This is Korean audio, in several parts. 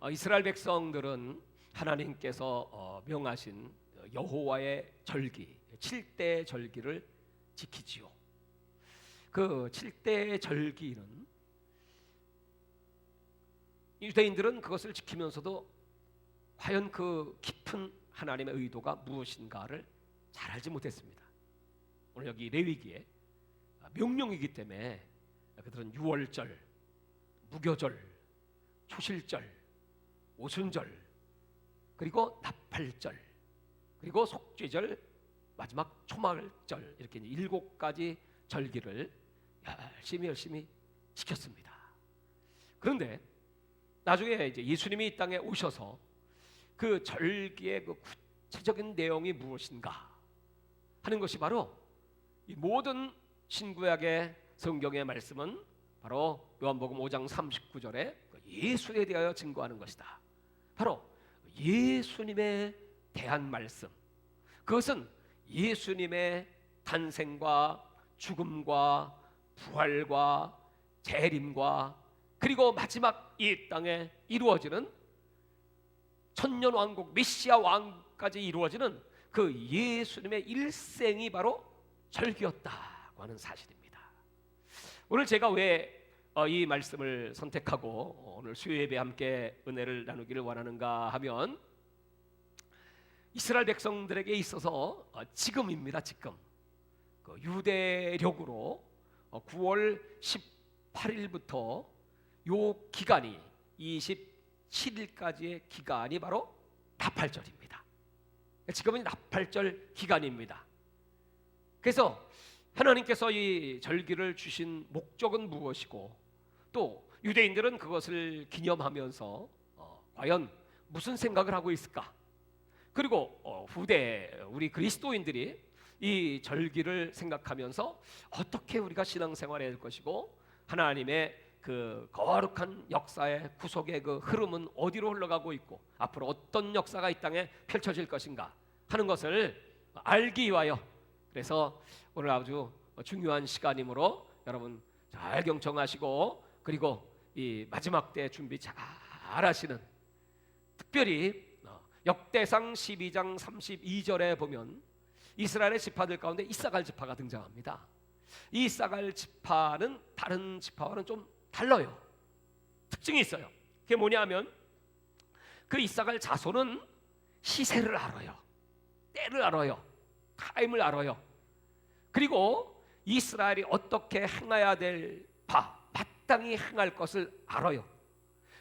이스라엘 백성들은 하나님께서 명하신 여호와의 절기 7대 절기를 지키지요. 그 7대 절기는 유대인들은 그것을 지키면서도 과연 그 깊은 하나님의 의도가 무엇인가를 잘 알지 못했습니다. 오늘 여기 레위기에 명령이기 때문에 그들은 유월절, 무교절, 초실절, 오순절, 그리고 나팔절, 그리고 속죄절, 마지막 초막절, 이렇게 7가지 절기를 열심히 지켰습니다. 그런데 나중에 이제 예수님이 이 땅에 오셔서 그 절기의 그 구체적인 내용이 무엇인가 하는 것이 바로 이 모든 신구약의 성경의 말씀은 바로 요한복음 5장 39절에 예수에 대하여 증거하는 것이다. 바로 예수님에 대한 말씀. 그것은 예수님의 탄생과 죽음과 부활과 재림과 그리고 마지막 이 땅에 이루어지는 천년왕국 메시아 왕까지 이루어지는 그 예수님의 일생이 바로 절기였다고 하는 사실입니다. 오늘 제가 왜 이 말씀을 선택하고 오늘 수요예배 함께 은혜를 나누기를 원하는가 하면 이스라엘 백성들에게 있어서 지금입니다. 지금 그 유대력으로 9월 18일부터 요 기간이 27일까지의 기간이 바로 나팔절입니다. 지금은 나팔절 기간입니다. 그래서 하나님께서 이 절기를 주신 목적은 무엇이고 또 유대인들은 그것을 기념하면서 과연 무슨 생각을 하고 있을까? 그리고 후대 우리 그리스도인들이 이 절기를 생각하면서 어떻게 우리가 신앙생활해야 할 것이고 하나님의 그 거룩한 역사의 구속의 그 흐름은 어디로 흘러가고 있고 앞으로 어떤 역사가 이 땅에 펼쳐질 것인가 하는 것을 알기 위하여 그래서 오늘 아주 중요한 시간이므로 여러분 잘 경청하시고 그리고 이 마지막 때 준비 잘 하시는 특별히 역대상 12장 32절에 보면 이스라엘의 지파들 가운데 이사갈 지파가 등장합니다. 이 이사갈 지파는 다른 지파와는 좀 달라요. 특징이 있어요. 그게 뭐냐면 그 이사갈 자손은 시세를 알아요. 때를 알아요. 타임을 알아요. 그리고 이스라엘이 어떻게 행해야 될 마땅히 행할 것을 알아요.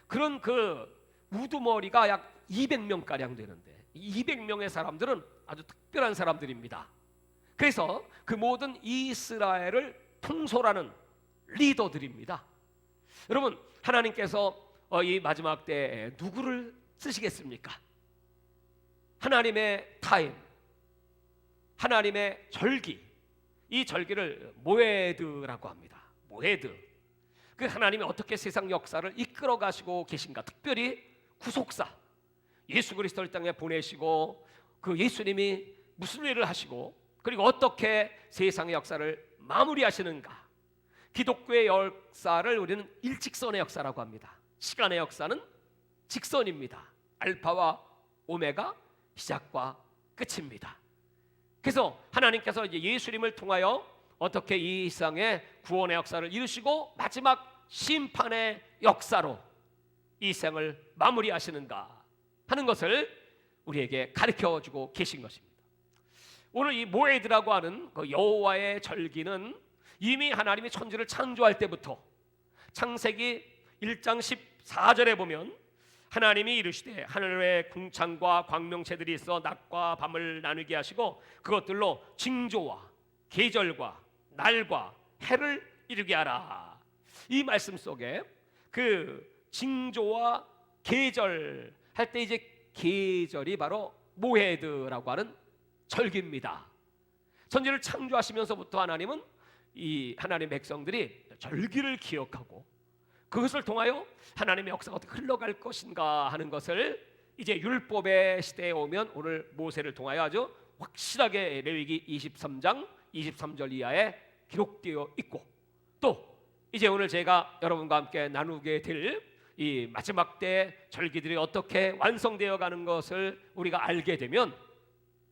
그런 그 우두머리가 약 200명가량 되는데 200명의 사람들은 아주 특별한 사람들입니다. 그래서 그 모든 이스라엘을 통솔하는 리더들입니다. 여러분 하나님께서 이 마지막 때에 누구를 쓰시겠습니까? 하나님의 타임, 하나님의 절기, 이 절기를 모에드라고 합니다. 모에드. 그 하나님이 어떻게 세상 역사를 이끌어 가시고 계신가, 특별히 구속사 예수 그리스도를 땅에 보내시고 그 예수님이 무슨 일을 하시고 그리고 어떻게 세상의 역사를 마무리하시는가. 기독교의 역사를 우리는 일직선의 역사라고 합니다. 시간의 역사는 직선입니다. 알파와 오메가, 시작과 끝입니다. 그래서 하나님께서 이제 예수님을 통하여 어떻게 이 세상의 구원의 역사를 이루시고 마지막 심판의 역사로 이 생을 마무리하시는가 하는 것을 우리에게 가르쳐주고 계신 것입니다. 오늘 이 모에드라고 하는 그 여호와의 절기는 이미 하나님이 천지를 창조할 때부터 창세기 1장 14절에 보면 하나님이 이르시되 하늘에 궁창과 광명체들이 있어 낮과 밤을 나누게 하시고 그것들로 징조와 계절과 날과 해를 이루게 하라. 이 말씀 속에 그 징조와 계절 할 때 이제 계절이 바로 모헤드라고 하는 절기입니다. 천지를 창조하시면서부터 하나님은 이 하나님의 백성들이 절기를 기억하고 그것을 통하여 하나님의 역사가 어떻게 흘러갈 것인가 하는 것을 이제 율법의 시대에 오면 오늘 모세를 통하여 아주 확실하게 레위기 23장 23절 이하에 기록되어 있고 또 이제 오늘 제가 여러분과 함께 나누게 될 이 마지막 때 절기들이 어떻게 완성되어 가는 것을 우리가 알게 되면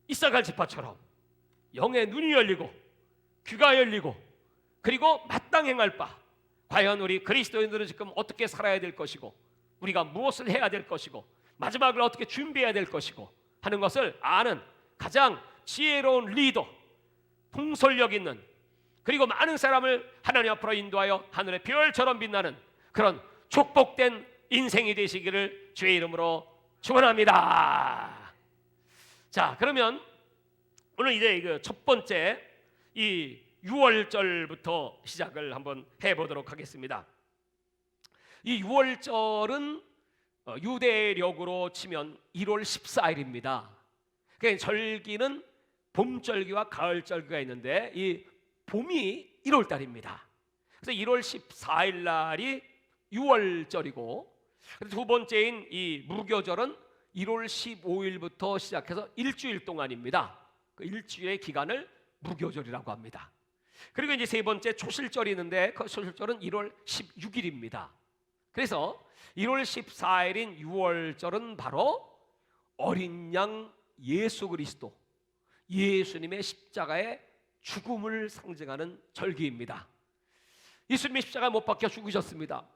이사갈 지파처럼 영의 눈이 열리고 귀가 열리고 그리고 마땅히 행할 바, 과연 우리 그리스도인들은 지금 어떻게 살아야 될 것이고 우리가 무엇을 해야 될 것이고 마지막을 어떻게 준비해야 될 것이고 하는 것을 아는 가장 지혜로운 리더, 통솔력 있는, 그리고 많은 사람을 하나님 앞으로 인도하여 하늘의 별처럼 빛나는 그런 축복된 인생이 되시기를 주의 이름으로 축원합니다. 자, 그러면 오늘 이제 그 첫 번째 이 6월절부터 시작을 한번 해보도록 하겠습니다. 이 6월절은 유대력으로 치면 1월 14일입니다. 그러니까 절기는 봄절기와 가을절기가 있는데 이 봄이 1월달입니다. 그래서 1월 14일 날이 6월절이고 두 번째인 이 무교절은 1월 15일부터 시작해서 일주일 동안입니다. 그 일주일의 기간을 무교절이라고 합니다. 그리고 이제 세 번째 초실절이 있는데 그 초실절은 1월 16일입니다. 그래서 1월 14일인 6월절은 바로 어린 양 예수 그리스도, 예수님의 십자가의 죽음을 상징하는 절기입니다. 예수님이 십자가에 못 박혀 죽으셨습니다.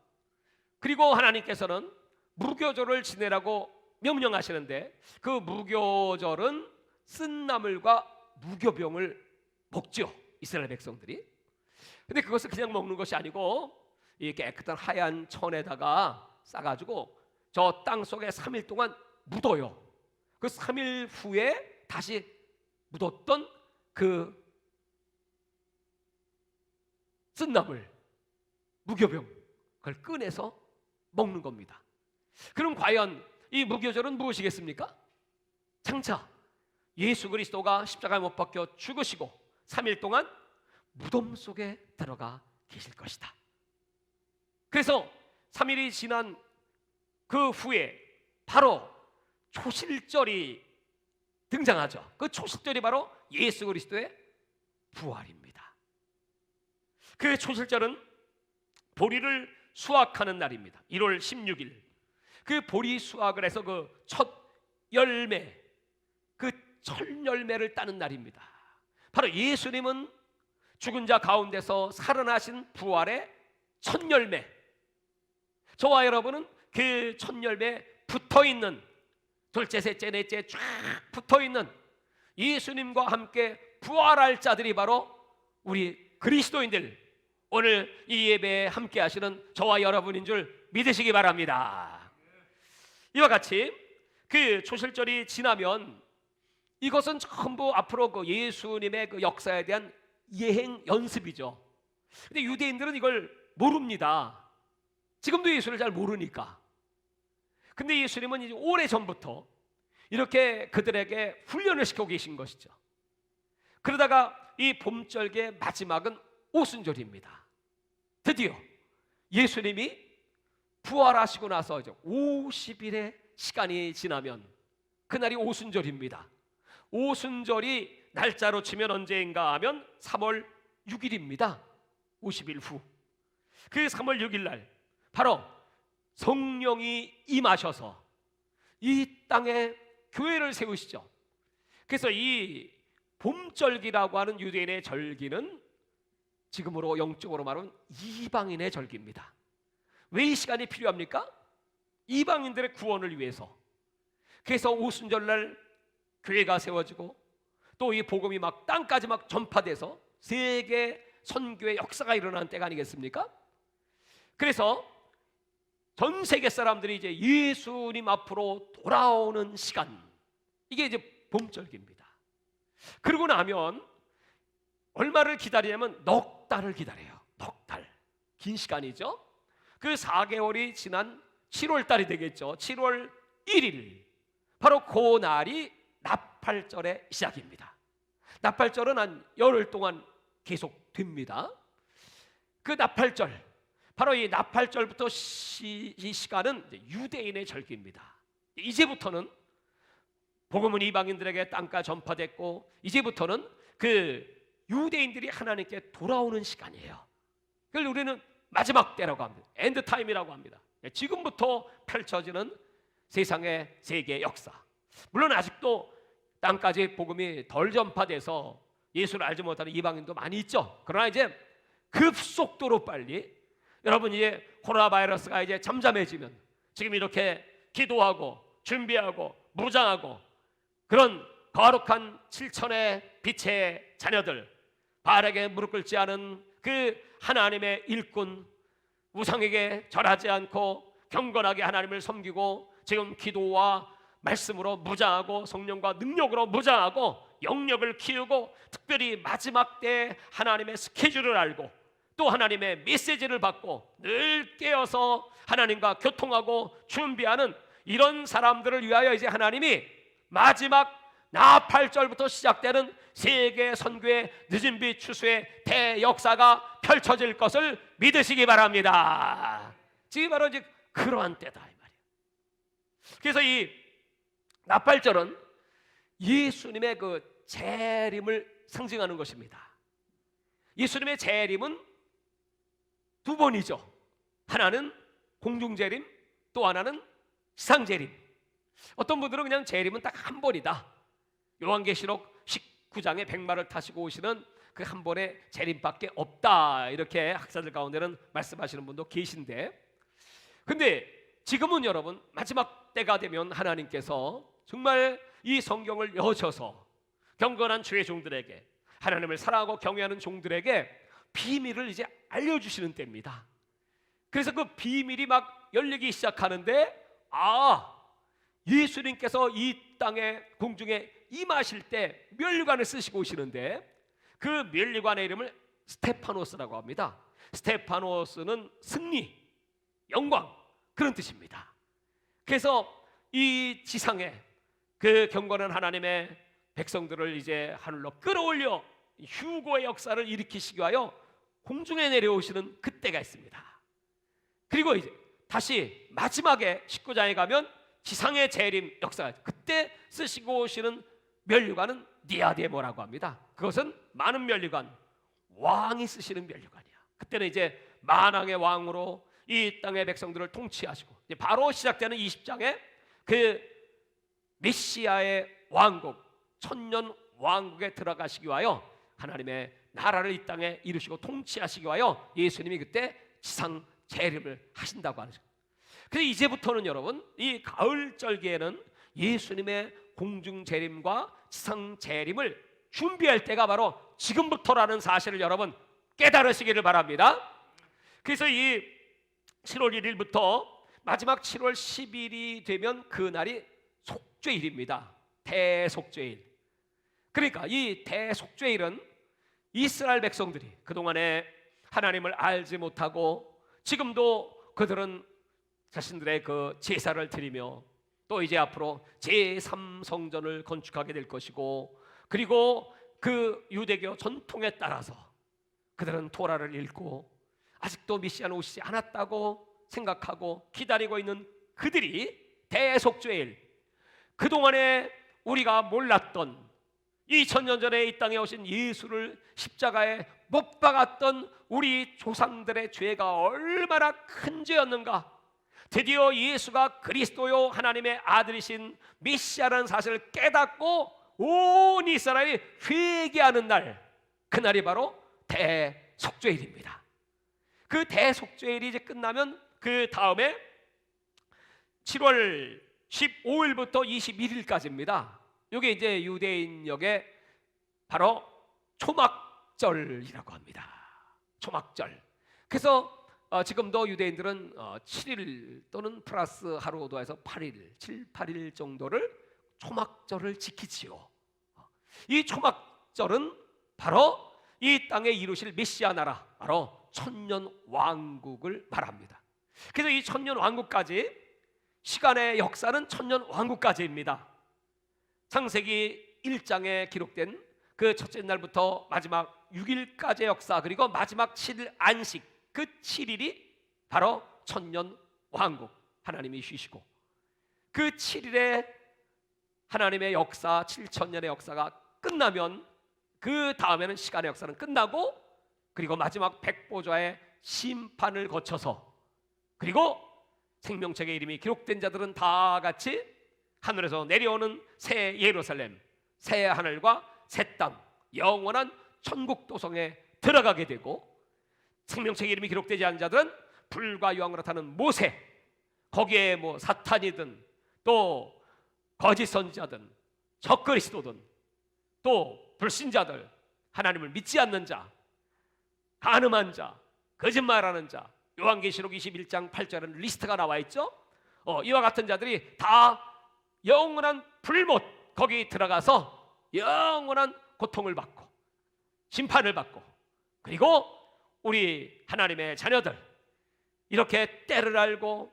그리고 하나님께서는 무교절을 지내라고 명령하시는데 그 무교절은 쓴 나물과 무교병을 먹죠, 이스라엘 백성들이. 근데 그것을 그냥 먹는 것이 아니고 이 깨끗한 하얀 천에다가 싸가지고 저 땅 속에 3일 동안 묻어요. 그 3일 후에 다시 묻었던 그 쓴나물, 무교병 그걸 꺼내서 먹는 겁니다. 그럼 과연 이 무교절은 무엇이겠습니까? 장차 예수 그리스도가 십자가에 못 박혀 죽으시고 3일 동안 무덤 속에 들어가 계실 것이다. 그래서 3일이 지난 그 후에 바로 초실절이 등장하죠. 그 초실절이 바로 예수 그리스도의 부활입니다. 그 초실절은 보리를 수확하는 날입니다. 1월 16일 그 보리 수확을 해서 그 첫 열매, 그 첫 열매를 따는 날입니다. 바로 예수님은 죽은 자 가운데서 살아나신 부활의 첫 열매, 저와 여러분은 그 첫 열매에 붙어있는, 둘째 셋째 넷째 쫙 붙어있는 예수님과 함께 부활할 자들이 바로 우리 그리스도인들, 오늘 이 예배에 함께 하시는 저와 여러분인 줄 믿으시기 바랍니다. 이와 같이 그 초실절이 지나면 이것은 전부 앞으로 그 예수님의 그 역사에 대한 예행 연습이죠. 근데 유대인들은 이걸 모릅니다. 지금도 예수를 잘 모르니까. 근데 예수님은 이제 오래전부터 이렇게 그들에게 훈련을 시키고 계신 것이죠. 그러다가 이 봄절기의 마지막은 오순절입니다. 드디어 예수님이 부활하시고 나서 이제 50일의 시간이 지나면 그날이 오순절입니다. 오순절이 날짜로 치면 언제인가 하면 3월 6일입니다. 50일 후. 그 3월 6일 날 바로 성령이 임하셔서 이 땅에 교회를 세우시죠. 그래서 이 봄절기라고 하는 유대인의 절기는 지금으로 영적으로 말하면 이방인의 절기입니다. 왜 이 시간이 필요합니까? 이방인들의 구원을 위해서. 그래서 오순절날 교회가 세워지고 또 이 복음이 막 땅까지 막 전파돼서 세계 선교의 역사가 일어나는 때가 아니겠습니까? 그래서 전 세계 사람들이 이제 예수님 앞으로 돌아오는 시간, 이게 이제 봄절기입니다. 그러고 나면 얼마를 기다리냐면 넉 달을 기다려요. 넉 달. 긴 시간이죠. 그 4개월이 지난 7월 달이 되겠죠. 7월 1일 바로 그 날이 나팔절의 시작입니다. 나팔절은 한 열흘 동안 계속됩니다. 그 나팔절, 바로 이 나팔절부터 이 시간은 유대인의 절기입니다. 이제부터는 복음은 이방인들에게 땅까지 전파됐고 이제부터는 그 유대인들이 하나님께 돌아오는 시간이에요. 그걸 우리는 마지막 때라고 합니다. 엔드타임이라고 합니다. 지금부터 펼쳐지는 세상의 세계 역사. 물론 아직도 땅까지 복음이 덜 전파돼서 예수를 알지 못하는 이방인도 많이 있죠. 그러나 이제 급속도로 빨리, 여러분 이제 코로나 바이러스가 이제 잠잠해지면 지금 이렇게 기도하고 준비하고 무장하고 그런 거룩한 7천의 빛의 자녀들, 바알에게 무릎 꿇지 않은 그 하나님의 일꾼, 우상에게 절하지 않고 경건하게 하나님을 섬기고 지금 기도와 말씀으로 무장하고 성령과 능력으로 무장하고 영역을 키우고 특별히 마지막 때 하나님의 스케줄을 알고 또 하나님의 메시지를 받고 늘 깨어서 하나님과 교통하고 준비하는 이런 사람들을 위하여 이제 하나님이 마지막 나 8절부터 시작되는 세계 선교의 늦은 빛 추수의 대역사가 펼쳐질 것을 믿으시기 바랍니다. 지금 바로 이제 그러한 때다 이 말이에요. 그래서 이 나팔절은 예수님의 그 재림을 상징하는 것입니다. 예수님의 재림은 두 번이죠. 하나는 공중재림, 또 하나는 지상재림. 어떤 분들은 그냥 재림은 딱 한 번이다. 요한계시록 19장에 백마를 타시고 오시는 그 한 번의 재림밖에 없다, 이렇게 학자들 가운데는 말씀하시는 분도 계신데, 근데 지금은 여러분 마지막 때가 되면 하나님께서 정말 이 성경을 여셔서 경건한 주의 종들에게, 하나님을 사랑하고 경외하는 종들에게 비밀을 이제 알려주시는 때입니다. 그래서 그 비밀이 막 열리기 시작하는데, 예수님께서 이 땅에 공중에 임하실 때 면류관을 쓰시고 오시는데, 그 면류관의 이름을 스테파노스라고 합니다. 스테파노스는 승리, 영광, 그런 뜻입니다. 그래서 이 지상에 그 경건한 하나님의 백성들을 이제 하늘로 끌어올려 휴거의 역사를 일으키시기 위하여 공중에 내려오시는 그때가 있습니다. 그리고 이제 다시 마지막에 19장에 가면 지상의 재림 역사가, 그때 쓰시고 오시는 면류관은 디아데모라고 합니다. 그것은 많은 면류관, 왕이 쓰시는 면류관이야. 그때는 이제 만왕의 왕으로 이 땅의 백성들을 통치하시고, 이제 바로 시작되는 20장에 그 메시아의 왕국, 천년 왕국에 들어가시기 위하여 하나님의 나라를 이 땅에 이루시고 통치하시기 위하여 예수님이 그때 지상 재림을 하신다고 하는 거죠. 그래서 이제부터는 여러분 이 가을 절기에는 예수님의 공중 재림과 지상 재림을 준비할 때가 바로 지금부터라는 사실을 여러분 깨달으시기를 바랍니다. 그래서 이 7월 1일부터 마지막 7월 10일이 되면 그날이 속죄일입니다. 대속죄일. 그러니까 이 대속죄일은 이스라엘 백성들이 그동안에 하나님을 알지 못하고 지금도 그들은 자신들의 그 제사를 드리며 또 이제 앞으로 제3성전을 건축하게 될 것이고, 그리고 그 유대교 전통에 따라서 그들은 토라를 읽고 아직도 메시아는 오시지 않았다고 생각하고 기다리고 있는 그들이 대속죄일, 그동안에 우리가 몰랐던 2000년 전에 이 땅에 오신 예수를 십자가에 못 박았던 우리 조상들의 죄가 얼마나 큰 죄였는가, 드디어 예수가 그리스도요 하나님의 아들이신 메시아라는 사실을 깨닫고 온 이스라엘이 회개하는 날, 그날이 바로 대속죄일입니다. 그 대속죄일이 이제 끝나면 그 다음에 7월 15일부터 21일까지입니다. 이게 이제 유대인역의 바로 초막절이라고 합니다. 초막절. 그래서 지금도 유대인들은 7일 또는 플러스 하루 더해서 8일, 7, 8일 정도를 초막절을 지키지요. 이 초막절은 바로 이 땅에 이루실 메시아 나라, 바로 천년 왕국을 말합니다. 그래서 이 천년 왕국까지, 시간의 역사는 천년 왕국까지입니다. 창세기 1장에 기록된 그 첫째 날부터 마지막 6일까지의 역사, 그리고 마지막 7일 안식, 그 7일이 바로 천년 왕국, 하나님이 쉬시고 그 7일의 하나님의 역사, 7천년의 역사가 끝나면 그 다음에는 시간의 역사는 끝나고, 그리고 마지막 백보좌의 심판을 거쳐서, 그리고 생명책의 이름이 기록된 자들은 다 같이 하늘에서 내려오는 새 예루살렘, 새 하늘과 새 땅, 영원한 천국 도성에 들어가게 되고, 생명책의 이름이 기록되지 않은 자들은 불과 유황으로 타는 모세, 거기에 뭐 사탄이든 또 거짓 선지자든 적그리스도든 또 불신자들, 하나님을 믿지 않는 자, 간음한 자, 거짓말하는 자, 요한계시록 21장 8절에는 리스트가 나와 있죠. 이와 같은 자들이 다 영원한 불못, 거기 들어가서 영원한 고통을 받고 심판을 받고, 그리고 우리 하나님의 자녀들 이렇게 때를 알고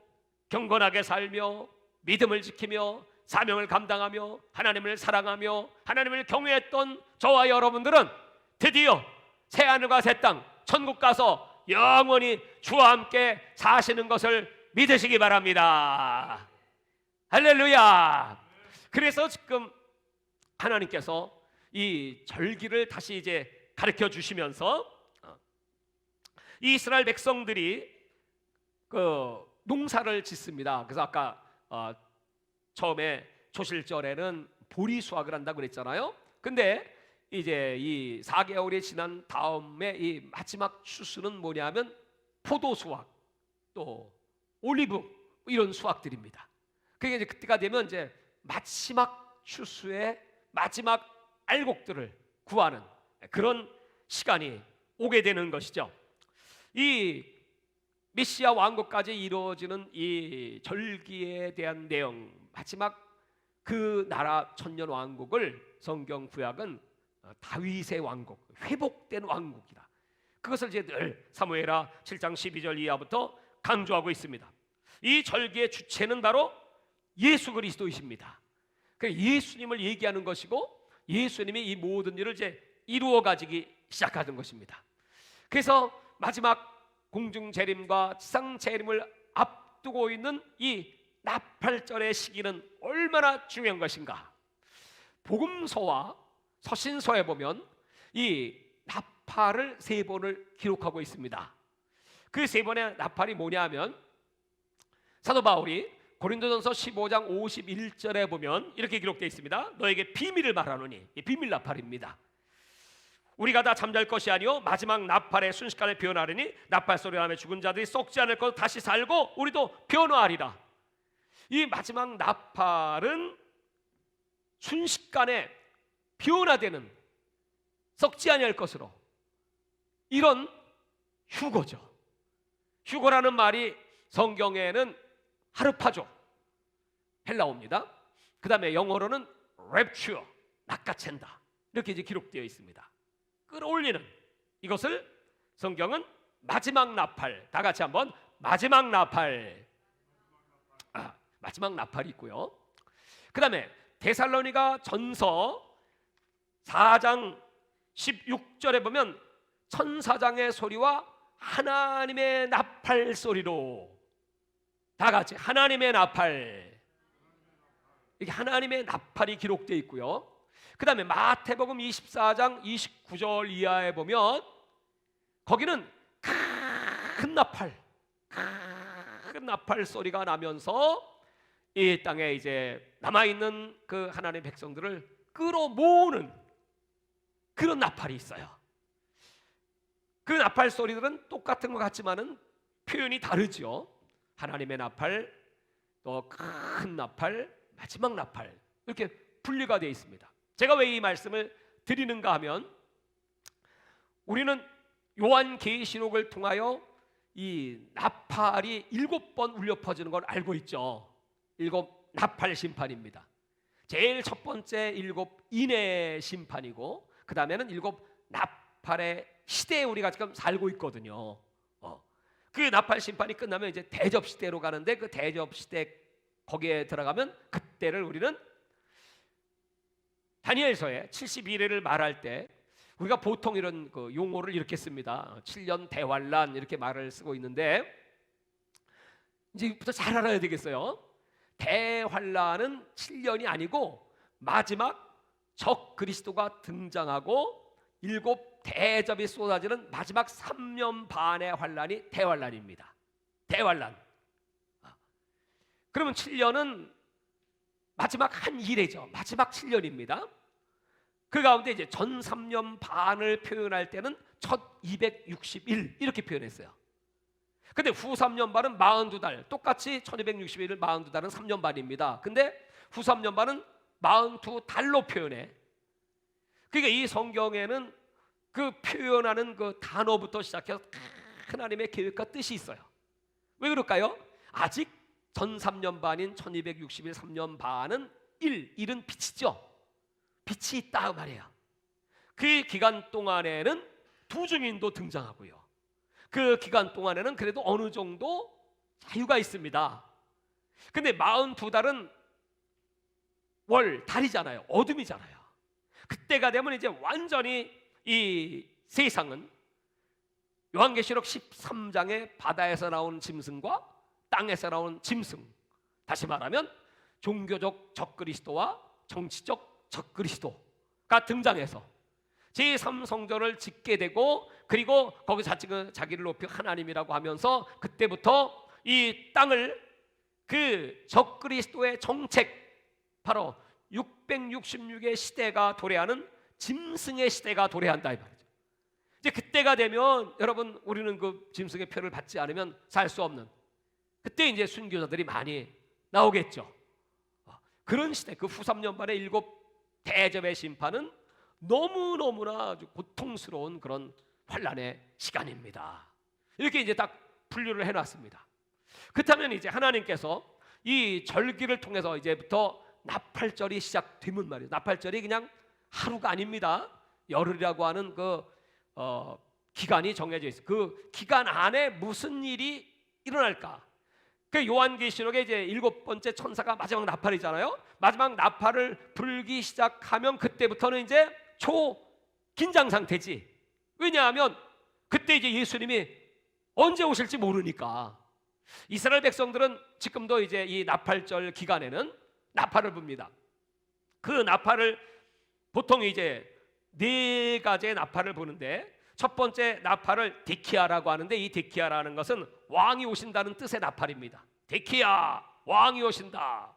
경건하게 살며 믿음을 지키며 사명을 감당하며 하나님을 사랑하며 하나님을 경외했던 저와 여러분들은 드디어 새하늘과 새 땅, 천국 가서 영원히 주와 함께 사시는 것을 믿으시기 바랍니다. 할렐루야. 그래서 지금 하나님께서 이 절기를 다시 이제 가르쳐 주시면서 이스라엘 백성들이 그 농사를 짓습니다. 그래서 아까 처음에 초실절에는 보리 수확을 한다고 그랬잖아요. 근데 이제 이 4개월이 지난 다음에 이 마지막 추수는 뭐냐면 포도 수확, 또 올리브 이런 수확들입니다. 그게 이제 그때가 되면 이제 마지막 추수의 마지막 알곡들을 구하는 그런 시간이 오게 되는 것이죠. 이 메시아 왕국까지 이루어지는 이 절기에 대한 내용, 마지막 그 나라 천년 왕국을 성경 구약은 다윗의 왕국, 회복된 왕국이다. 그것을 이제 늘 사무엘하 7장 12절 이하부터 강조하고 있습니다. 이 절기의 주체는 바로 예수 그리스도이십니다. 예수님을 얘기하는 것이고 예수님이 이 모든 일을 이제 이루어 가지기 시작하는 것입니다. 그래서 마지막 공중 재림과 지상 재림을 앞두고 있는 이 나팔절의 시기는 얼마나 중요한 것인가? 복음서와 서신서에 보면 이 나팔을 3번을 기록하고 있습니다. 그 3번의 나팔이 뭐냐면 사도 바울이 고린도전서 15장 51절에 보면 이렇게 기록되어 있습니다. 너에게 비밀을 말하노니, 이 비밀 나팔입니다. 우리가 다 잠잘 것이 아니요 마지막 나팔의 순식간에 변화하리니 나팔 소리 나며 죽은 자들이 썩지 않을 것 다시 살고 우리도 변화하리라. 이 마지막 나팔은 순식간에 변화되는, 썩지 아니할 것으로, 이런 휴거죠. 휴거라는 말이 성경에는 하르파죠, 헬라어입니다. 그 다음에 영어로는 랩츄어, 낚아챈다, 이렇게 이제 기록되어 있습니다. 끌어올리는, 이것을 성경은 마지막 나팔, 다 같이 한번 마지막 나팔, 마지막 나팔이 있고요. 그 다음에 데살로니가 전서 4장 16절에 보면 천사장의 소리와 하나님의 나팔 소리로, 다 같이 하나님의 나팔, 이게 하나님의 나팔이 기록되어 있고요. 그 다음에 마태복음 24장 29절 이하에 보면 거기는 큰 나팔 소리가 나면서 이 땅에 이제 남아있는 그 하나님의 백성들을 끌어모으는 그런 나팔이 있어요. 그 나팔 소리들은 똑같은 것 같지만은 표현이 다르죠. 하나님의 나팔, 또 큰 나팔, 마지막 나팔, 이렇게 분리가 되어 있습니다. 제가 왜 이 말씀을 드리는가 하면 우리는 요한계시록을 통하여 이 나팔이 7번 울려 퍼지는 걸 알고 있죠. 7 나팔 심판입니다. 제일 첫 번째 7 인의 심판이고, 그 다음에는 7 나팔의 시대에 우리가 지금 살고 있거든요. 그 나팔 심판이 끝나면 이제 대접 시대로 가는데, 그 대접 시대 거기에 들어가면 그때를 우리는 다니엘서에 72회를 말할 때 우리가 보통 이런 그 용어를 이렇게 씁니다. 7년 대환란 이렇게 말을 쓰고 있는데, 이제부터 잘 알아야 되겠어요. 대환란은 7년이 아니고 마지막 적 그리스도가 등장하고 7 대접이 쏟아지는 마지막 3년 반의 환란이 대환란입니다. 대환란. 그러면 7년은 마지막 한 일회죠. 마지막 7년입니다. 그 가운데 이제 전 3년 반을 표현할 때는 첫 260일 이렇게 표현했어요. 근데 후 3년 반은 42달, 똑같이 1261을 42달은 3년 반입니다. 근데 후 3년 반은 42달로 표현해. 그러니까 이 성경에는 그 표현하는 그 단어부터 시작해서 하나님의 계획과 뜻이 있어요. 왜 그럴까요? 아직 전 3년 반인 1260일 3년 반은 일은 빛이죠. 빛이 있다 말이에요. 그 기간 동안에는 두 증인도 등장하고요. 그 기간 동안에는 그래도 어느 정도 자유가 있습니다. 근데 42달은 달이잖아요. 어둠이잖아요. 그때가 되면 이제 완전히 이 세상은 요한계시록 13장의 바다에서 나온 짐승과 땅에서 나온 짐승, 다시 말하면 종교적 적그리스도와 정치적 적그리스도가 등장해서 제3성전을 짓게 되고, 그리고 거기서 자기를 높여 하나님이라고 하면서 그때부터 이 땅을 그 적그리스도의 정책, 바로 666의 시대가 도래하는 짐승의 시대가 도래한다 이 말이죠. 이제 그때가 되면 여러분, 우리는 그 짐승의 표를 받지 않으면 살 수 없는, 그때 이제 순교자들이 많이 나오겠죠. 그런 시대, 그 후 3년 반의 7 대접의 심판은 너무너무나 아주 고통스러운 그런 환란의 시간입니다. 이렇게 이제 딱 분류를 해놨습니다. 그렇다면 이제 하나님께서 이 절기를 통해서 이제부터 나팔절이 시작되면 말이에요. 나팔절이 그냥 하루가 아닙니다. 열흘이라고 하는 그 기간이 정해져 있어요. 그 기간 안에 무슨 일이 일어날까? 그 요한계시록에 이제 7번째 천사가 마지막 나팔이잖아요. 마지막 나팔을 불기 시작하면 그때부터는 이제 초긴장 상태지. 왜냐하면 그때 이제 예수님이 언제 오실지 모르니까. 이스라엘 백성들은 지금도 이제 이 나팔절 기간에는 나팔을 붑니다. 그 나팔을 보통 이제 4가지의 나팔을 부는데, 첫 번째 나팔을 데키아라고 하는데, 이 데키아라는 것은 왕이 오신다는 뜻의 나팔입니다. 데키아, 왕이 오신다.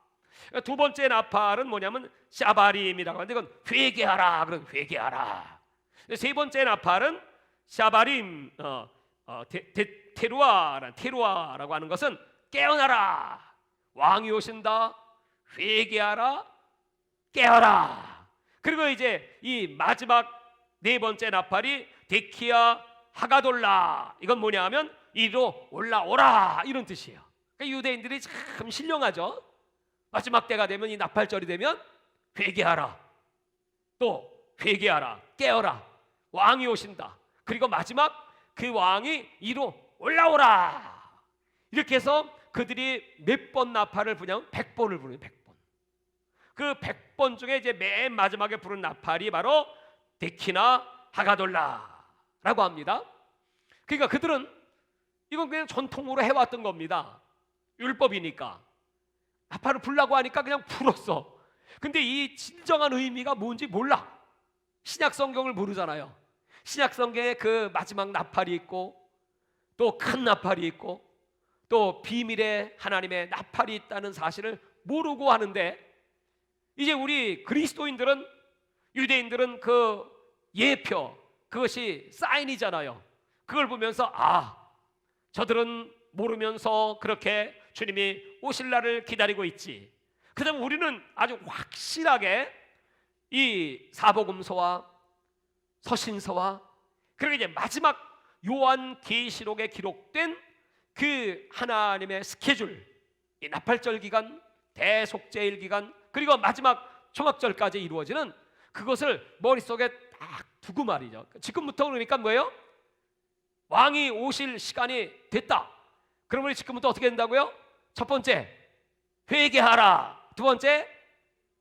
두 번째 나팔은 뭐냐면 샤바림이라고 하는데, 이건 회개하라, 그런 회개하라. 세 번째 나팔은 샤바림, 테루아라고 하는 것은 깨어나라, 왕이 오신다, 회개하라, 깨어라. 그리고 이제 이 마지막 4번째 나팔이 데키아 하가돌라, 이건 뭐냐 하면 이리로 올라오라, 이런 뜻이에요. 그러니까 유대인들이 참 신령하죠. 마지막 때가 되면, 이 나팔절이 되면 회개하라, 또 회개하라, 깨어라, 왕이 오신다. 그리고 마지막 그 왕이 이리로 올라오라. 이렇게 해서 그들이 몇 번 나팔을 부냐면 100번을 부르는 100번. 그 100번 중에 이제 맨 마지막에 부른 나팔이 바로 데키나 하가돌라라고 합니다. 그러니까 그들은 이건 그냥 전통으로 해왔던 겁니다. 율법이니까 나팔을 불라고 하니까 그냥 불었어. 근데 이 진정한 의미가 뭔지 몰라. 신약 성경을 모르잖아요. 신약 성경에 그 마지막 나팔이 있고, 또 큰 나팔이 있고, 또 비밀의 하나님의 나팔이 있다는 사실을 모르고 하는데, 이제 우리 그리스도인들은, 유대인들은 그 예표, 그것이 사인이잖아요. 그걸 보면서 저들은 모르면서 그렇게 주님이 오실 날을 기다리고 있지. 그다음 우리는 아주 확실하게 이 사복음서와 서신서와, 그리고 이제 마지막 요한계시록에 기록된 그 하나님의 스케줄, 이 나팔절 기간, 대속죄일 기간, 그리고 마지막 초막절까지 이루어지는 그것을 머릿속에 딱 두고 말이죠. 지금부터 그러니까 뭐예요? 왕이 오실 시간이 됐다. 그러면 지금부터 어떻게 된다고요? 첫 번째, 회개하라. 두 번째,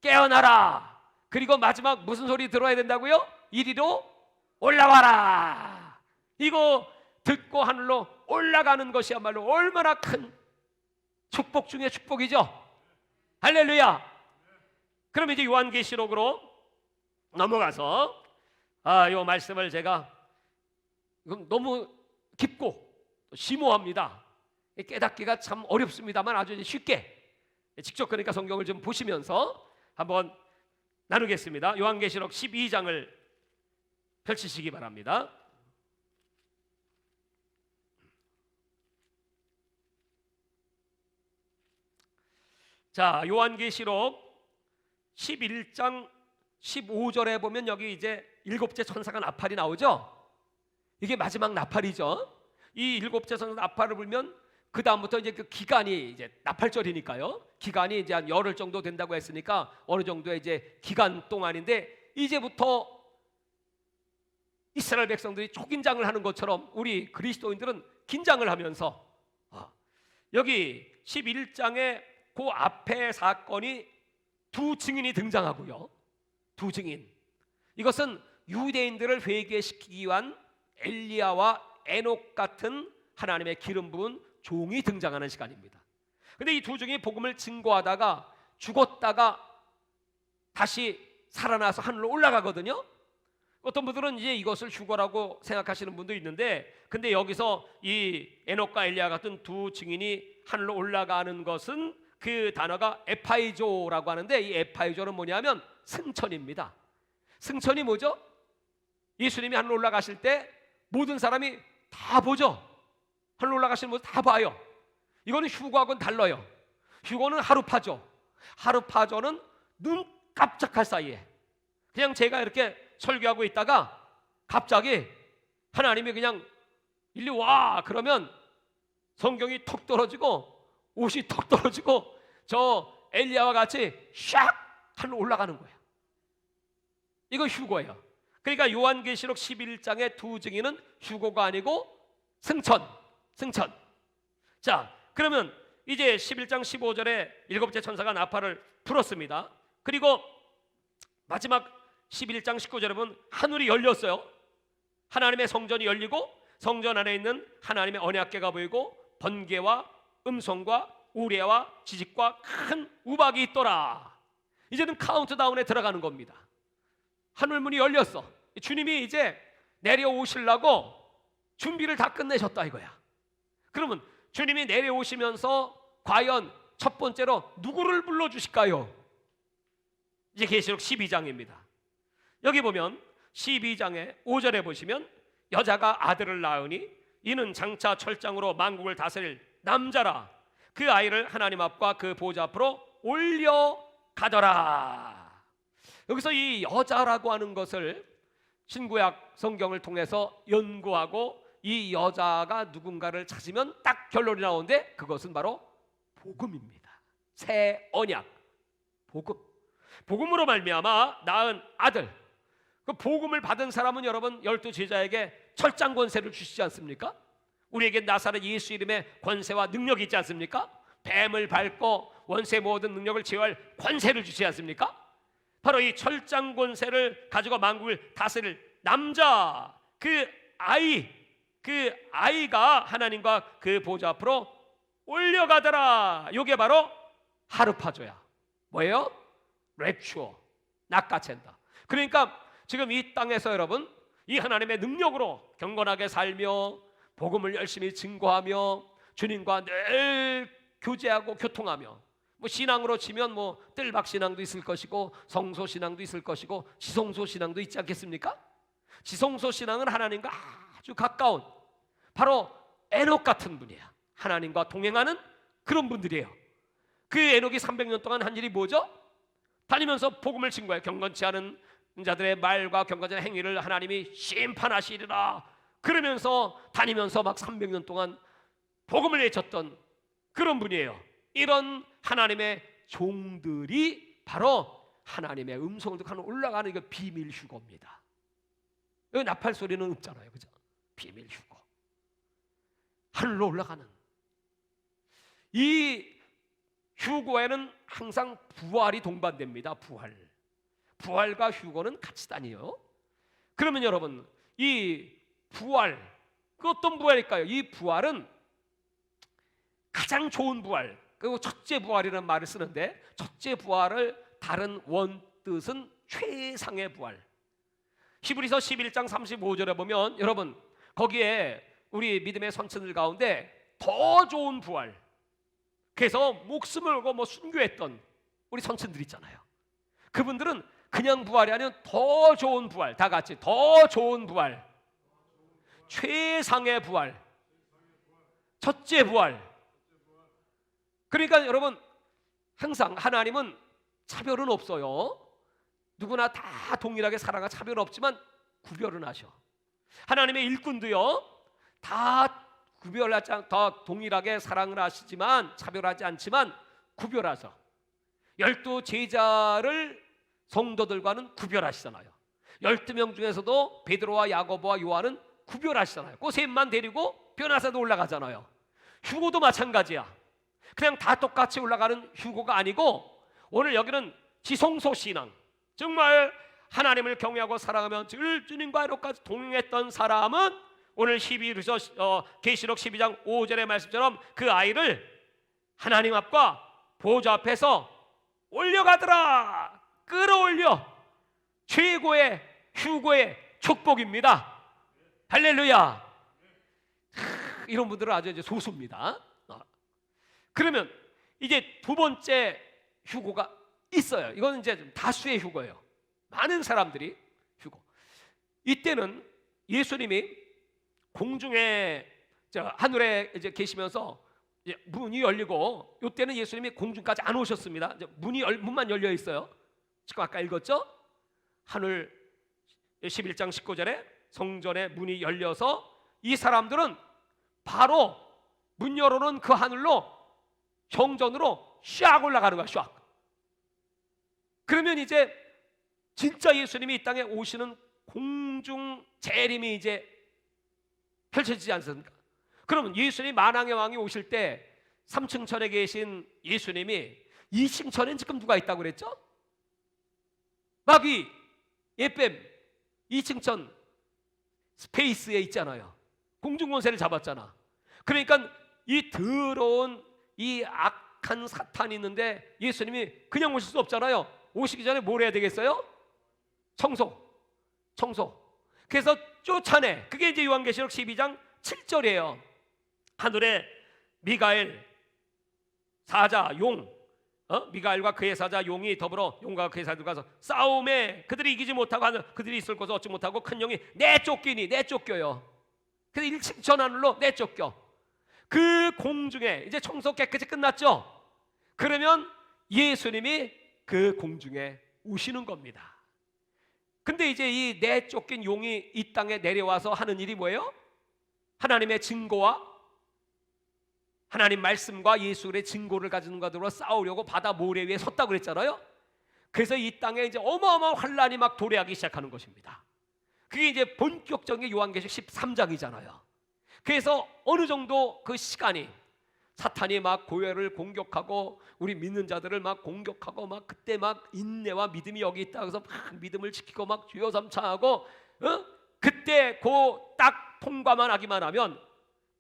깨어나라. 그리고 마지막 무슨 소리 들어야 된다고요? 이리로 올라와라. 이거 듣고 하늘로 올라가는 것이야말로 얼마나 큰 축복 중에 축복이죠. 할렐루야. 그럼 이제 요한계시록으로 넘어가서 이 말씀을 제가 너무 깊고 심오합니다. 깨닫기가 참 어렵습니다만 아주 쉽게 직접 그러니까 성경을 좀 보시면서 한번 나누겠습니다. 요한계시록 12장을 펼치시기 바랍니다. 자, 요한계시록 11장 15절에 보면 여기 이제 일곱째 천사가 나팔이 나오죠. 이게 마지막 나팔이죠. 이 일곱째 천사 나팔을 불면 그 다음부터 이제 그 기간이 이제 나팔절이니까요. 기간이 이제 한 열흘 정도 된다고 했으니까 어느 정도의 이제 기간 동안인데, 이제부터 이스라엘 백성들이 초긴장을 하는 것처럼 우리 그리스도인들은 긴장을 하면서 여기 11장에 그 앞에 사건이 두 증인이 등장하고요. 두 증인. 이것은 유대인들을 회개시키기 위한 엘리야와 에녹 같은 하나님의 기름 부은 종이 등장하는 시간입니다. 근데 이 두 종이 복음을 증거하다가 죽었다가 다시 살아나서 하늘로 올라가거든요. 어떤 분들은 이제 이것을 휴거라고 생각하시는 분도 있는데, 근데 여기서 이 에녹과 엘리야 같은 두 증인이 하늘로 올라가는 것은 그 단어가 에파이조라고 하는데, 이 에파이조는 뭐냐면 승천입니다. 승천이 뭐죠? 예수님이 하늘로 올라가실 때 모든 사람이 다 보죠. 하늘로 올라가시는 모습 다 봐요. 이거는 휴거하고는 달라요. 휴거는 하루파죠. 하루파조는 눈 깜짝할 사이에, 그냥 제가 이렇게 설교하고 있다가 갑자기 하나님이 그냥 일리 와 그러면 성경이 턱 떨어지고 옷이 턱 떨어지고 저 엘리야와 같이 샥 하늘로 올라가는 거예요. 이거 휴거예요. 그러니까 요한계시록 11장의 두 증인은 휴거가 아니고 승천. 자, 그러면 이제 11장 15절에 일곱째 천사가 나팔을 불었습니다. 그리고 마지막 11장 19절에 보면 하늘이 열렸어요. 하나님의 성전이 열리고 성전 안에 있는 하나님의 언약궤가 보이고 번개와 음성과 우레와 지직과 큰 우박이 있더라. 이제는 카운트다운에 들어가는 겁니다. 하늘문이 열렸어. 주님이 이제 내려오시려고 준비를 다 끝내셨다 이거야. 그러면 주님이 내려오시면서 과연 첫 번째로 누구를 불러주실까요? 이제 계시록 12장입니다. 여기 보면 12장의 5절에 보시면 여자가 아들을 낳으니 이는 장차 철장으로 만국을 다스릴 남자라. 그 아이를 하나님 앞과 그 보좌 앞으로 올려가더라. 여기서 이 여자라고 하는 것을 신구약 성경을 통해서 연구하고 이 여자가 누군가를 찾으면 딱 결론이 나오는데, 그것은 바로 복음입니다. 새 언약, 복음. 복음으로 말미암아 낳은 아들. 그 복음을 받은 사람은 여러분 12제자에게 철장 권세를 주시지 않습니까? 우리에게 나사렛 예수 이름의 권세와 능력이 있지 않습니까? 뱀을 밟고 원세 모든 능력을 제어할 권세를 주시지 않습니까? 바로 이 철장 권세를 가지고 만국을 다스릴 남자, 그 아이가 하나님과 그 보좌 앞으로 올려가더라. 이게 바로 하루파조야. 뭐예요? 랩추어, 낚아챈다. 그러니까 지금 이 땅에서 여러분 이 하나님의 능력으로 경건하게 살며 복음을 열심히 증거하며 주님과 늘 교제하고 교통하며, 뭐 신앙으로 치면 뭐 뜰박 신앙도 있을 것이고 성소 신앙도 있을 것이고 지성소 신앙도 있지 않겠습니까? 지성소 신앙은 하나님과 아주 가까운 바로 에녹 같은 분이야. 하나님과 동행하는 그런 분들이에요. 그 에녹이 300년 동안 한 일이 뭐죠? 다니면서 복음을 증거해요. 경건치 않은 자들의 말과 경건치 않은 행위를 하나님이 심판하시리라. 그러면서 다니면서 막 300년 동안 복음을 외쳤던 그런 분이에요. 이런 하나님의 종들이 바로 하나님의 음성을 듣고 하늘 올라가는 이거 비밀 휴거입니다. 여기 나팔 소리는 없잖아요, 그죠? 비밀 휴거. 하늘로 올라가는 이 휴거에는 항상 부활이 동반됩니다. 부활과 휴거는 같이 다녀요. 그러면 여러분 이 부활, 그 어떤 부활일까요? 이 부활은 가장 좋은 부활, 그리고 첫째 부활이라는 말을 쓰는데, 첫째 부활을 다른 원뜻은 최상의 부활. 히브리서 11장 35절에 보면 여러분 거기에 우리 믿음의 선천들 가운데 더 좋은 부활, 그래서 목숨을 걸고 뭐 순교했던 우리 선친들 있잖아요. 그분들은 그냥 부활이 아니라 더 좋은 부활, 다 같이 더 좋은 부활, 최상의 부활, 첫째 부활. 그러니까 여러분, 항상 하나님은 차별은 없어요. 누구나 다 동일하게 사랑하 차별은 없지만 구별은 하셔. 하나님의 일꾼도요, 다 구별하지 다 동일하게 사랑을 하시지만 차별하지 않지만 구별하셔. 12 제자를 성도들과는 구별하시잖아요. 12명 중에서도 베드로와 야고보와 요한은 구별하시잖아요. 그 셋만 데리고 변화사도 올라가잖아요. 휴고도 마찬가지야. 그냥 다 똑같이 올라가는 휴고가 아니고, 오늘 여기는 지성소 신앙, 정말 하나님을 경외하고 사랑하며 늘 주님과 이렇게까지 동행했던 사람은 오늘 계시록 12장 5절의 말씀처럼 그 아이를 하나님 앞과 보좌 앞에서 올려가더라. 끌어올려. 최고의 휴고의 축복입니다. 할렐루야. 이런 분들은 아주 이제 소수입니다. 그러면 이제 두 번째 휴고가 있어요. 이거는 이제 좀 다수의 휴고예요. 많은 사람들이 휴고. 이때는 예수님이 공중에 하늘에 이제 계시면서 이제 문이 열리고, 이때는 예수님이 공중까지 안 오셨습니다. 이제 문만 열려 있어요. 지금 아까 읽었죠? 하늘 11장 19절에 성전의 문이 열려서 이 사람들은 바로 문 열어놓은 그 하늘로 정전으로 샥 올라가는 거야. 샥. 그러면 이제 진짜 예수님이 이 땅에 오시는 공중 재림이 이제 펼쳐지지 않습니까? 그러면 예수님 만왕의 왕이 오실 때 3층 천에 계신 예수님이 2층 천엔 지금 누가 있다고 그랬죠? 마귀, 예뱀, 2층 천 스페이스에 있잖아요. 공중권세를 잡았잖아. 그러니까 이 더러운 이 악한 사탄이 있는데 예수님이 그냥 오실 수 없잖아요. 오시기 전에 뭘 해야 되겠어요? 청소. 그래서 쫓아내. 그게 이제 요한계시록 12장 7절이에요. 하늘에 미가엘 사자 용, 미가엘과 그의 사자 용이 더불어 용과 그의 사자들과 가서 싸움에 그들이 이기지 못하고 하는, 그들이 있을 곳을 얻지 못하고 큰 영이 내쫓겨요. 그래서 1층 전 하늘로 내쫓겨. 그 공중에 이제 청소 깨끗이 끝났죠. 그러면 예수님이 그 공중에 오시는 겁니다. 근데 이제 이 내쫓긴 용이 이 땅에 내려와서 하는 일이 뭐예요? 하나님의 증거와 하나님 말씀과 예수의 증거를 가지는 것으로 싸우려고 바다 모래 위에 섰다고 그랬잖아요. 그래서 이 땅에 이제 어마어마한 환란이 막 도래하기 시작하는 것입니다. 그게 이제 본격적인 요한계시록 13장이잖아요. 그래서 어느 정도 그 시간이 사탄이 막 교회를 공격하고 우리 믿는 자들을 막 공격하고 막 그때 막 인내와 믿음이 여기 있다 그래서 막 믿음을 지키고 막 주여 삼창하고 그때 그 딱 통과만 하기만 하면,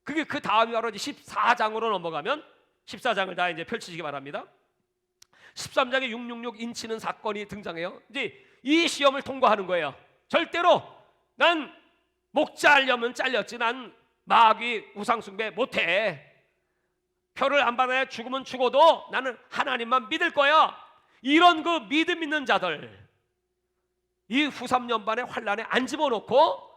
그게 그 다음이 바로 14장으로 넘어가면 14장을 다 이제 펼치시기 바랍니다. 13장에 666 인치는 사건이 등장해요. 이제 이 시험을 통과하는 거예요. 절대로 난 목 잘려면 잘렸지 난 마귀 우상숭배 못해. 표를 안 받아야 죽으면 죽어도 나는 하나님만 믿을 거야. 이런 그 믿음 있는 자들, 이 후 3년반의 환란에 안 집어넣고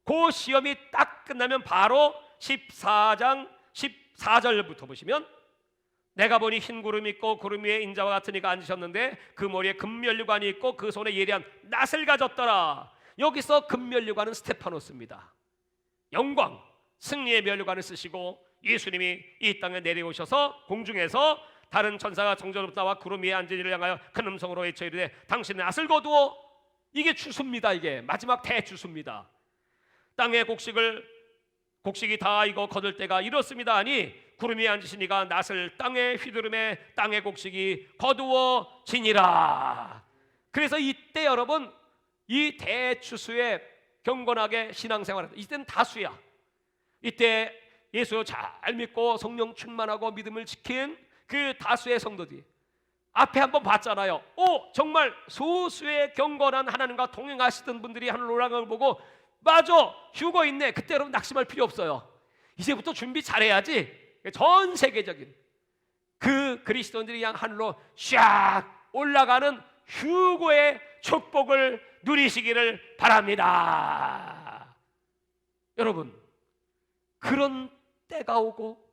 그 시험이 딱 끝나면 바로 14장 14절부터 보시면, 내가 보니 흰 구름이 있고 구름 위에 인자와 같은 이가 앉으셨는데 그 머리에 금면류관이 있고 그 손에 예리한 낫을 가졌더라. 여기서 금면류관은 스테파노스입니다. 영광, 승리의 면류관을 쓰시고 예수님이 이 땅에 내려오셔서 공중에서 다른 천사가 정전으로 나와 구름 위에 앉은 이를 향하여 큰 음성으로 외쳐 이르되 당신의 낫을 거두어. 이게 주수입니다. 이게 마지막 대주수입니다. 땅의 곡식이 다 이거 거둘 때가 이렇습니다 하니 구름 위에 앉으신 이가 낫을 땅에 휘두르매 땅의 곡식이 거두어지니라. 그래서 이때 여러분, 이 대추수에 경건하게 신앙생활을, 이때는 다수야. 이때 예수 잘 믿고 성령 충만하고 믿음을 지킨 그 다수의 성도들이 앞에 한번 봤잖아요. 정말 소수의 경건한 하나님과 동행하시던 분들이 하늘 올라가는 걸 보고 맞아, 휴거 있네. 그때 여러분 낙심할 필요 없어요. 이제부터 준비 잘해야지. 전 세계적인 그 그리스도인들이 그냥 하늘로 샥 올라가는 휴고의 축복을 누리시기를 바랍니다. 여러분, 그런 때가 오고,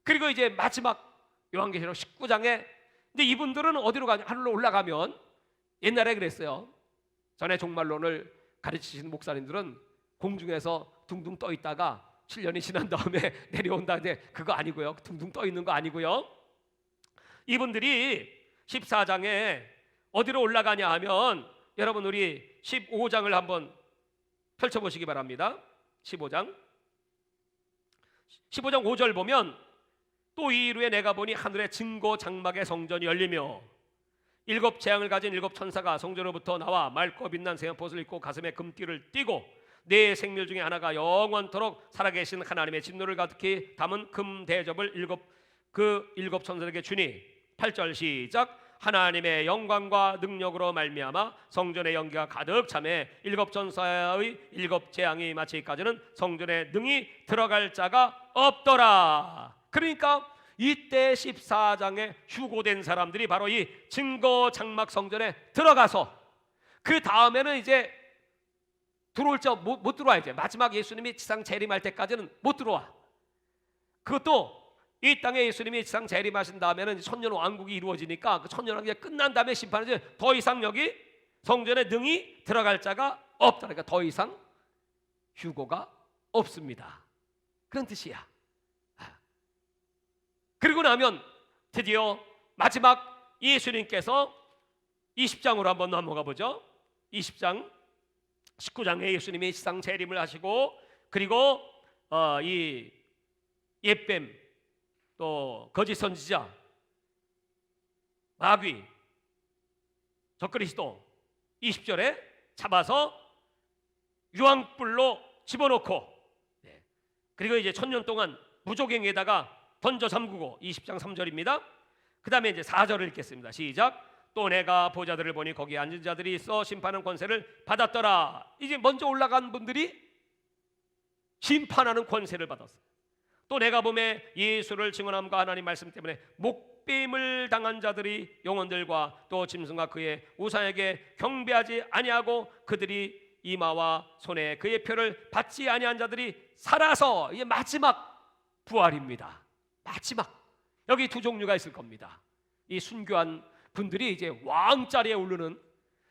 그리고 이제 마지막 요한계시록 19장에 근데 이분들은 어디로 가냐? 하늘로 올라가면, 옛날에 그랬어요. 전에 종말론을 가르치시는 목사님들은 공중에서 둥둥 떠 있다가 7년이 지난 다음에 내려온다. 근데 그거 아니고요. 둥둥 떠 있는 거 아니고요. 이분들이 14장에 어디로 올라가냐 하면, 여러분 우리 15장을 한번 펼쳐보시기 바랍니다. 15장 5절 보면, 또 이 이후에 내가 보니 하늘의 증거 장막의 성전이 열리며 일곱 재앙을 가진 일곱 천사가 성전으로부터 나와 맑고 빛난 세연봇을 입고 가슴에 금띠를 띠고 네 생멸 중에 하나가 영원토록 살아계신 하나님의 진노를 가득히 담은 금 대접을 일곱 천사에게 주니. 8절 시작. 하나님의 영광과 능력으로 말미암아 성전의 연기가 가득 차매 일곱 천사의 일곱 재앙이 마치기까지는 성전에 능히 들어갈 자가 없더라. 그러니까 이때 14장에 휴고된 사람들이 바로 이 증거 장막 성전에 들어가서, 그 다음에는 이제 들어올 자 못 들어와. 이제 마지막 예수님이 지상 재림할 때까지는 못 들어와. 그것도 이 땅에 예수님이 지상 재림하신 다음에는 천년 왕국이 이루어지니까 그 천년 왕국이 끝난 다음에 심판은 더 이상 여기 성전에 능히 들어갈 자가 없다. 그러니까 더 이상 휴고가 없습니다. 그런 뜻이야. 그리고 나면 드디어 마지막 예수님께서 20장으로 한번 넘어가 보죠. 20장 19장에 예수님이 지상 재림을 하시고, 그리고 이 옛뱀 또 거짓 선지자 마귀 적그리스도 20절에 잡아서 유황불로 집어넣고, 그리고 이제 천년 동안 무조갱에다가 던져 잠그고, 20장 3절입니다. 그 다음에 이제 4절을 읽겠습니다. 시작. 또 내가 보좌들을 보니 거기에 앉은 자들이 있어 심판하는 권세를 받았더라. 이제 먼저 올라간 분들이 심판하는 권세를 받았어요. 또 내가 보매 예수를 증언함과 하나님 말씀 때문에 목배임을 당한 자들이 영혼들과 또 짐승과 그의 우상에게 경배하지 아니하고 그들이 이마와 손에 그의 표를 받지 아니한 자들이 살아서, 이게 마지막 부활입니다. 마지막. 여기 두 종류가 있을 겁니다. 이 순교한 분들이 이제 왕자리에 오르는,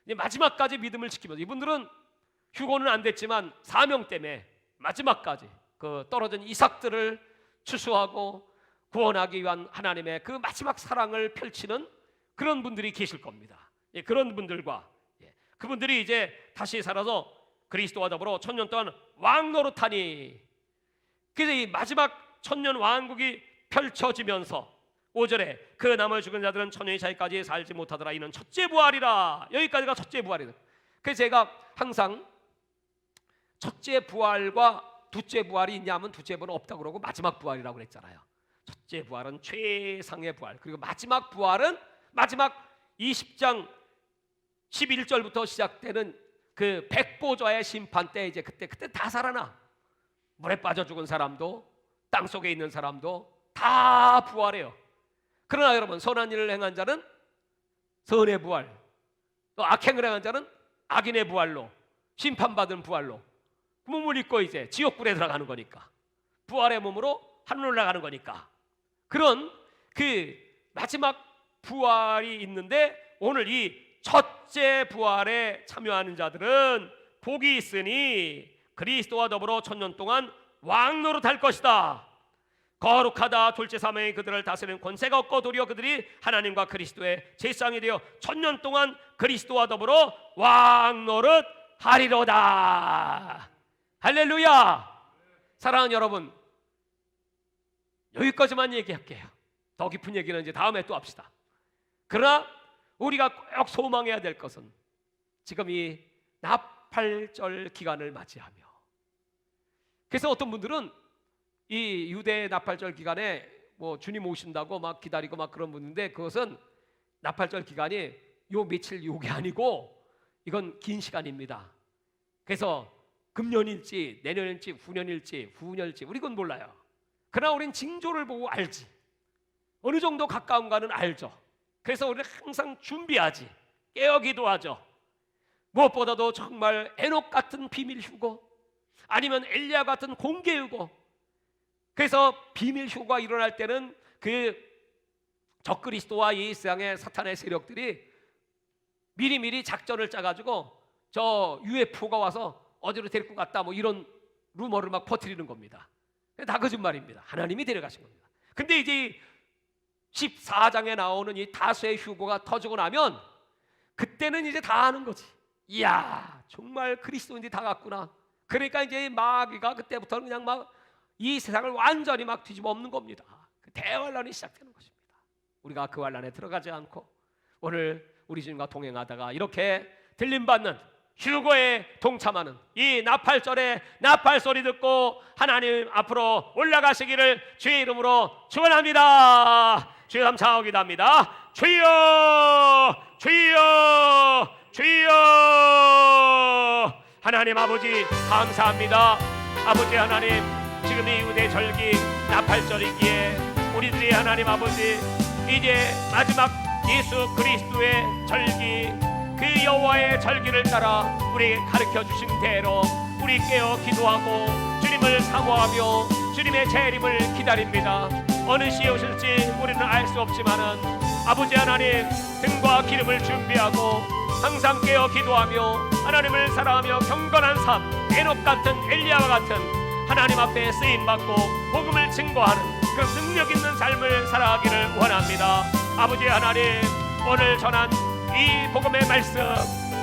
이제 마지막까지 믿음을 지키면서, 이분들은 휴고는 안 됐지만 사명 때문에 마지막까지 그 떨어진 이삭들을 추수하고 구원하기 위한 하나님의 그 마지막 사랑을 펼치는 그런 분들이 계실 겁니다. 그런 분들과 그분들이 이제 다시 살아서 그리스도와 더불어 천년 동안 왕노릇하니. 그래서 이 마지막 천년 왕국이 펼쳐지면서 5절에 그 남을 죽은 자들은 천년이 차이까지 살지 못하더라. 이는 첫째 부활이라. 여기까지가 첫째 부활이다. 그래서 제가 항상 첫째 부활과 둘째 부활이 있냐면 둘째 부활은 없다고 그러고 마지막 부활이라고 그랬잖아요. 첫째 부활은 최상의 부활, 그리고 마지막 부활은 마지막 20장 11절부터 시작되는 그 백보좌의 심판 때, 이제 그때 다 살아나. 물에 빠져 죽은 사람도 땅속에 있는 사람도 다 부활해요. 그러나 여러분, 선한 일을 행한 자는 선의 부활, 또 악행을 행한 자는 악인의 부활로, 심판받은 부활로 몸을 입고 이제 지옥불에 들어가는 거니까, 부활의 몸으로 하늘 올라가는 거니까, 그런 그 마지막 부활이 있는데, 오늘 이 첫째 부활에 참여하는 자들은 복이 있으니 그리스도와 더불어 천년 동안 왕노릇할 것이다. 거룩하다. 둘째 사명이 그들을 다스리는 권세가 없고 도리어 그들이 하나님과 그리스도의 제사장이 되어 천년 동안 그리스도와 더불어 왕노릇 하리로다. 할렐루야. 사랑하는 여러분, 여기까지만 얘기할게요. 더 깊은 얘기는 이제 다음에 또 합시다. 그러나 우리가 꼭 소망해야 될 것은 지금 이 나팔절 기간을 맞이하며, 그래서 어떤 분들은 이 유대 나팔절 기간에 뭐 주님 오신다고 막 기다리고 막 그런 분인데, 그것은 나팔절 기간이 요 며칠 요게 아니고 이건 긴 시간입니다. 그래서 금년일지 내년일지 후년일지 우리 그건 몰라요. 그러나 우린 징조를 보고 알지. 어느 정도 가까운가는 알죠. 그래서 우리는 항상 준비하지, 깨어 기도하죠. 무엇보다도 정말 에녹 같은 비밀 휴거, 아니면 엘리야 같은 공개 휴거. 그래서 비밀 휴거가 일어날 때는 그 적그리스도와 이 세상의 사탄의 세력들이 미리미리 작전을 짜가지고 저 UFO가 와서 어디로 데리고 갔다 뭐 이런 루머를 막 퍼뜨리는 겁니다. 다 거짓말입니다. 하나님이 데려가신 겁니다. 근데 이제 14장에 나오는 이 다수의 휴거가 터지고 나면 그때는 이제 다 아는 거지. 이야, 정말 그리스도인들이 다 갔구나. 그러니까 이제 마귀가 그때부터는 그냥 막 이 세상을 완전히 막 뒤집어 엎는 겁니다. 그 대환란이 시작되는 것입니다. 우리가 그 환란에 들어가지 않고 오늘 우리 주님과 동행하다가 이렇게 들림받는 휴거에 동참하는 이 나팔절의 나팔 소리 듣고 하나님 앞으로 올라가시기를 주의 이름으로 축원합니다. 주여 감사하고 기도합니다. 주여, 주여, 주여. 하나님 아버지 감사합니다. 아버지 하나님, 지금 이 유대절기 나팔절이기에 우리들이 하나님 아버지 이제 마지막 예수 그리스도의 절기, 그 여호와의 절기를 따라 우리에게 가르쳐 주신 대로 우리 깨어 기도하고 주님을 사모하며 주님의 재림을 기다립니다. 어느 시에 오실지 우리는 알 수 없지만은 아버지 하나님, 등과 기름을 준비하고 항상 깨어 기도하며 하나님을 사랑하며 경건한 삶, 에녹 같은 엘리야와 같은 하나님 앞에 쓰임받고 복음을 증거하는 그 능력 있는 삶을 살아가기를 원합니다. 아버지 하나님, 오늘 전한 이 복음의 말씀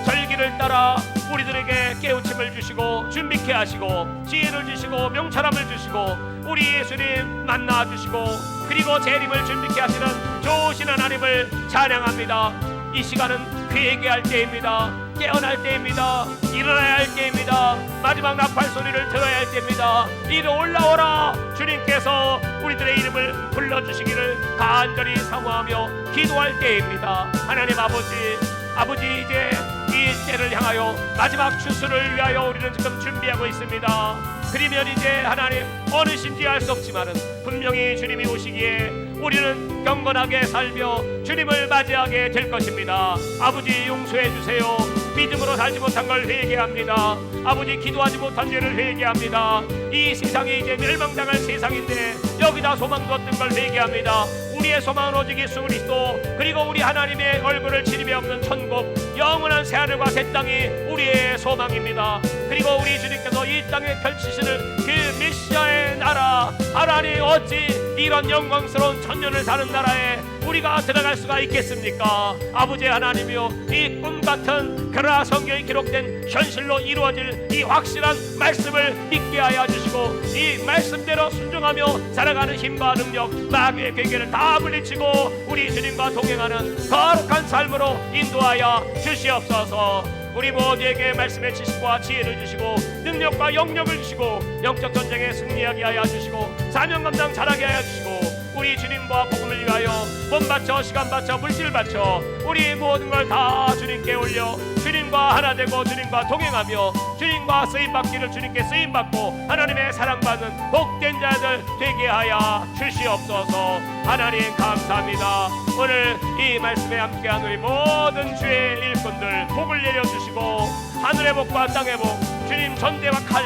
절기를 따라 우리들에게 깨우침을 주시고 준비케 하시고 지혜를 주시고 명철함을 주시고 우리 예수님 만나 주시고 그리고 재림을 준비케 하시는 좋으신 하나님을 찬양합니다. 이 시간은 그에게 할 때입니다. 깨어날 때입니다. 일어나야 할 때입니다. 마지막 나팔 소리를 들어야 할 때입니다. 이리 올라오라. 주님께서 우리들의 이름을 불러주시기를 간절히 사모하며 기도할 때입니다. 하나님 아버지 이제 이 때를 향하여 마지막 추수를 위하여 우리는 지금 준비하고 있습니다. 그러면 이제 하나님 어느 시인지 알 수 없지만은 분명히 주님이 오시기에 우리는 경건하게 살며 주님을 맞이하게 될 것입니다. 아버지 용서해 주세요. 믿음으로 살지 못한 걸 회개합니다. 아버지 기도하지 못한 죄를 회개합니다. 이 세상이 이제 멸망당할 세상인데 여기다 소망 뒀던 걸 회개합니다. 우리의 소망은 오직 예수 그리스도, 그리고 우리 하나님의 얼굴을 지림에 없는 천국, 영원한 새하늘과 새 땅이 우리의 소망입니다. 그리고 우리 주님께서 이 땅에 펼치시는 그 메시아의 나라, 하나님 어찌 이런 영광스러운 천년을 사는 나라에 우리가 들어갈 수가 있겠습니까? 아버지 하나님이여, 이 꿈같은 그러나 성경에 기록된 현실로 이루어질 이 확실한 말씀을 믿게 하여 주시고 이 말씀대로 순종하며 살아가는 힘과 능력, 마귀의 괴계를 다 물리치고 우리 주님과 동행하는 거룩한 삶으로 인도하여 주시옵소서. 우리 모두에게 말씀의 지식과 지혜를 주시고 능력과 영역을 주시고 영적 전쟁에 승리하게 하여 주시고 사명 감당 잘하게 하여 주시고 우리 주님과 복음을 위하여 돈 바쳐 시간 바쳐 물질 바쳐 우리 모든 걸 다 주님께 올려 주님과 하나 되고 주님과 동행하며 주님과 쓰임받기를 주님께 쓰임받고 하나님의 사랑받는 복된 자들 되게 하여 주시옵소서. 하나님 감사합니다. 오늘 이 말씀에 함께한 우리 모든 주의 일꾼들 복을 내려주시고 하늘의 복과 땅의 복, 주님 전대와 칼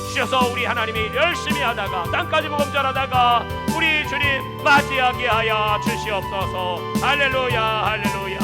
주셔서 우리 하나님이 열심히 하다가 땅까지 복음 전하다가 우리 주님 맞이하게 하여 주시옵소서. 할렐루야 할렐루야.